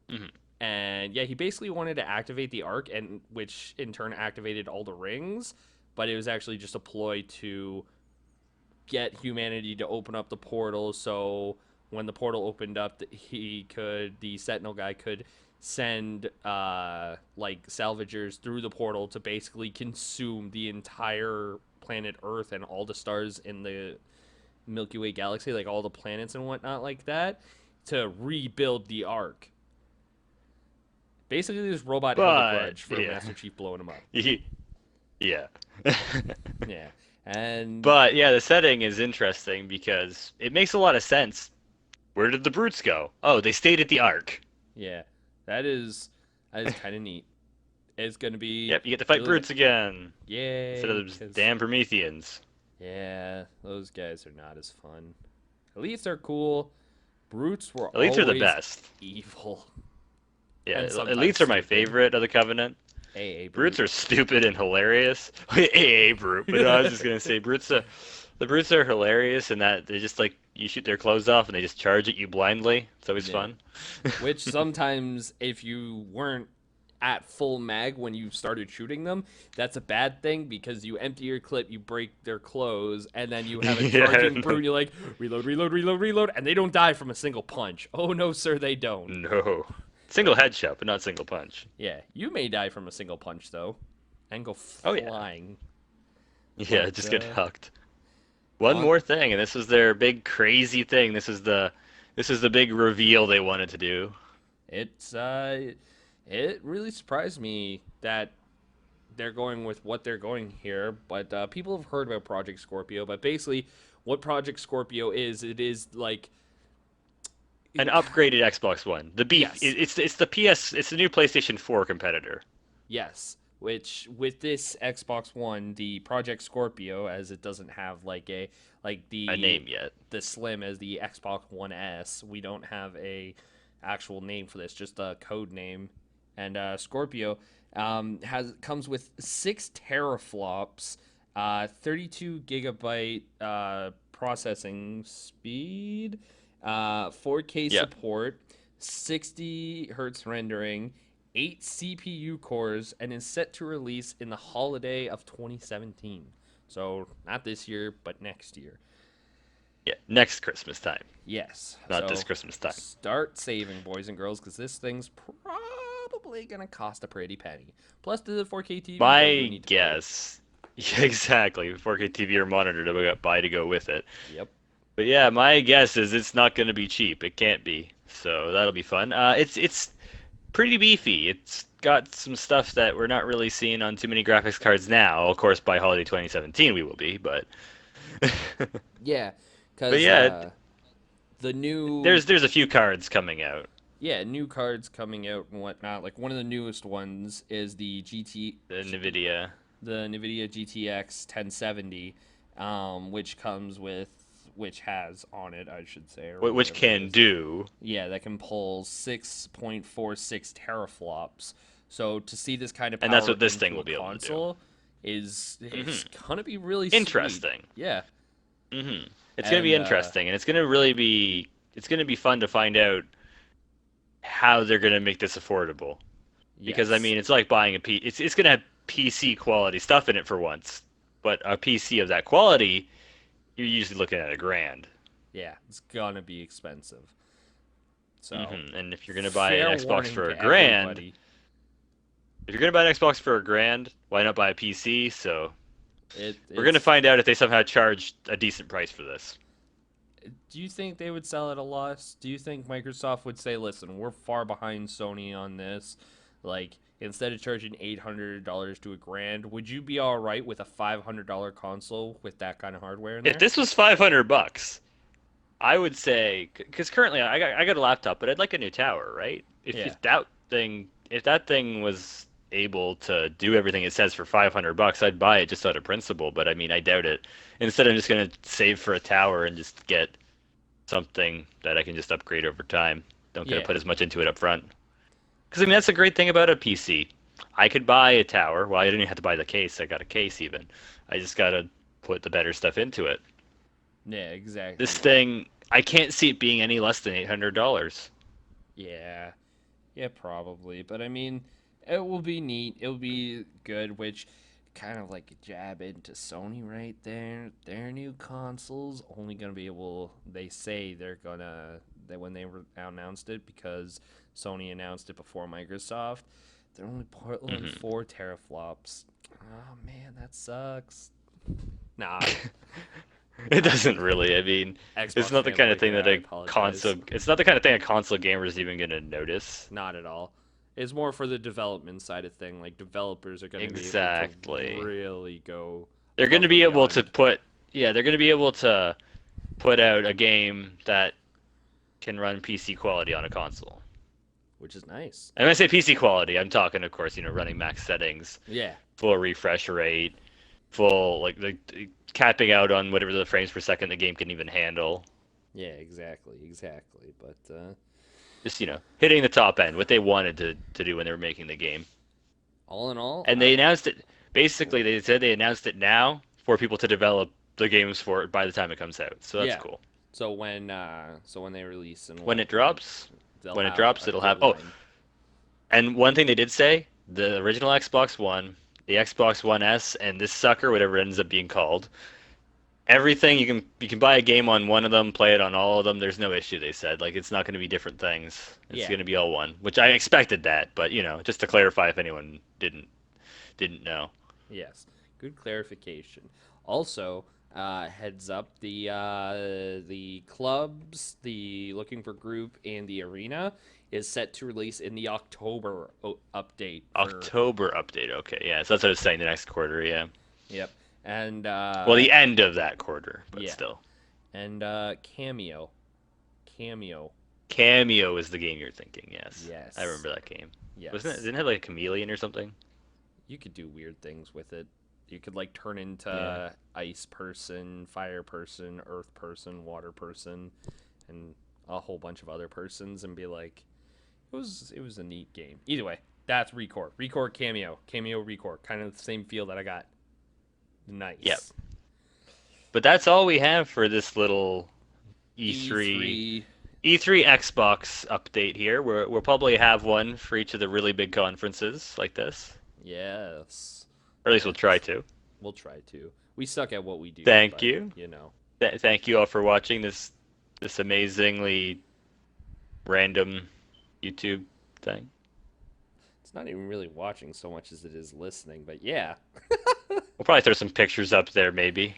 Mhm. And yeah, he basically wanted to activate the Ark, and which in turn activated all the rings, but it was actually just a ploy to get humanity to open up the portal. So when the portal opened up, the Sentinel guy could send like salvagers through the portal to basically consume the entire planet Earth and all the stars in the Milky Way galaxy, like all the planets and whatnot, like that, to rebuild the Ark. Basically, this robot held a But grudge for yeah, Master Chief blowing him up. yeah. Yeah, and But yeah, the setting is interesting because it makes a lot of sense. Where did the brutes go? Oh, they stayed at the Ark. yeah, that is that is kind of neat. It's gonna be Yep, you get to fight really brutes again instead of yay, those because damn Prometheans. yeah, those guys are not as fun. Elites are cool. Brutes were Elites are the always best. evil Yeah, and sometimes elites are my stupid. favorite of the Covenant. AA Brutes brute. are stupid and hilarious. AA brute, but no, I was just gonna say the brutes are hilarious in that they just like you shoot their clothes off and they just charge at you blindly. It's always Yeah. fun. Which sometimes, if you weren't at full mag when you started shooting them, that's a bad thing because you empty your clip, you break their clothes, and then you have a Yeah, charging brute. You're like, reload, reload, reload, reload, and they don't die from a single punch. Oh no, sir, they don't. no. Single headshot, but not single punch. Yeah, you may die from a single punch though, and go Oh yeah. flying. Yeah, But just get hucked. One on more thing, and this was their big crazy thing. This is the big reveal they wanted to do. it's it really surprised me that they're going with what they're going here. But people have heard about Project Scorpio. But basically, what Project Scorpio is, it is like An upgraded Xbox One. The beef. yes, It's the PS. It's the new PlayStation 4 competitor. yes. Which with this Xbox One, the Project Scorpio, as it doesn't have like a like A name yet. the Slim as the Xbox One S, we don't have a actual name for this, just a code name. And Scorpio has comes with 6 teraflops, 32 gigabyte processing speed, 4K Yep. support, 60 hertz rendering, 8 CPU cores, and is set to release in the holiday of 2017. So not this year, but next year. Yeah. Next Christmas time, Yes. not So this Christmas time. start saving, boys and girls, because this thing's probably gonna cost a pretty penny. Plus the 4K TV that you My need to play with. guess. Yeah, exactly. 4K TV or monitor to buy to go with it. Yep. But yeah, my guess is it's not going to be cheap. It can't be. So that'll be fun. It's pretty beefy. It's got some stuff that we're not really seeing on too many graphics cards now. Of course, by holiday 2017 we will be, but Yeah, but because yeah, the new there's a few cards coming out. yeah new cards coming out and whatnot. Like one of the newest ones is The Nvidia. the NVIDIA GTX 1070, which has on it, I should say, or Which whatever it can is. do. Yeah, that can pull 6.46 teraflops. So to see this kind of And that's power what this into thing a will be able to do. console is Hmm. gonna be really sweet. Interesting. Yeah, It's going to be and interesting, and it's going to be fun to find out how they're going to make this affordable. Because I yes, mean, it's like buying a P. It's going to have PC quality stuff in it for once, but a PC of that quality, you're usually looking at $1,000. yeah, it's gonna be expensive. So And if you're going to buy fair an Xbox warning for to $1,000, everybody. if you're going to buy an Xbox for $1,000, why not buy a PC? So we're going to It's find out if they somehow charge a decent price for this. do you think they would sell at a loss? Do you think Microsoft would say, "Listen, we're far behind Sony on this. Like, instead of charging $800 to $1,000, would you be all right with a $500 console with that kind of hardware in If there?" this was $500, I would say because currently I got a laptop, but I'd like a new tower, right? Yeah. If that thing was able to do everything it says for $500, I'd buy it just out of principle. But I mean, I doubt it. Instead, I'm just gonna save for a tower and just get something that I can just upgrade over time. Don't gotta Yeah. put as much into it up front. Because I mean, that's the great thing about a PC. I could buy a tower. Well, I didn't even have to buy the case. I got a case even. I just gotta put the better stuff into it. Yeah, This exactly. thing, I can't see it being any less than $800. Yeah. Yeah, probably. But I mean, it will be neat. It will be good, which kind of like a jab into Sony right there. Their new consoles only going to be able, they say they're going to, that when they announced it, because Sony announced it before Microsoft, they're only pulling Hmm 4 teraflops. Oh man, that sucks. Nah, It I doesn't really. I mean, it's Xbox not the kind of fanboy thing here. that I a apologize. console. It's not the kind of thing a console gamer is even gonna notice. Not at all. It's more for the development side of thing. Like developers are going to be able to Exactly. really go They're above gonna and be able to beyond. put. Yeah, they're gonna be able to put out a game that can run PC quality on a console. Which is nice. And when I say PC quality, I'm talking, of course, running max settings, Yeah. full refresh rate, full like capping out on whatever the frames per second the game can even handle. Yeah, exactly. But Just hitting the top end, what they wanted to do when they were making the game. all in all, And I they announced it. Basically, they said they announced it now for people to develop the games for it by the time it comes out. So that's yeah. cool. So when they release in When what it like drops, they'll when it have drops, a it'll have. Oh, deadline. and one thing they did say, the original Xbox One, the Xbox One S, and this sucker, whatever it ends up being called, everything you can buy a game on one of them, play it on all of them. There's no issue. They said like it's not going to be different things. It's Yeah. going to be all one, which I expected that, but just to clarify if anyone didn't know. Yes. Good clarification. Also, heads up the clubs, the looking for group, and the arena is set to release in the October update for. October update. Okay, yeah. So that's what I was saying. The next quarter, yeah. Yep. And Well, the end of that quarter, but yeah. still. And Cameo. Cameo. Cameo is the game you're thinking. Yes, I Yes. remember that game. Wasn't it? Yes. Didn't it have like a chameleon or something? You could do weird things with it. You could like turn Yeah. into ice person, fire person, earth person, water person, and a whole bunch of other persons and be like it was a neat game. Either way, that's Recore. Recore Cameo. Cameo Recore. Kind of the same feel that I got. Yep. Nice. But that's all we have for this little E3 E3. E3 Xbox update here. We'll probably have one for each of the really big conferences like this, Yes. or at least we'll try Yes. to. We'll try to. We suck at what we do, Thank but you. you know. Thank you all for watching this amazingly random YouTube thing. It's not even really watching so much as it is listening, but yeah. We'll probably throw some pictures up there, maybe.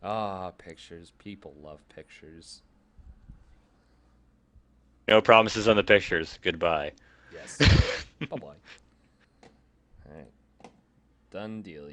Ah, pictures. People love pictures. No promises on the pictures. Goodbye. Yes. Bye bye. All right. Done deal.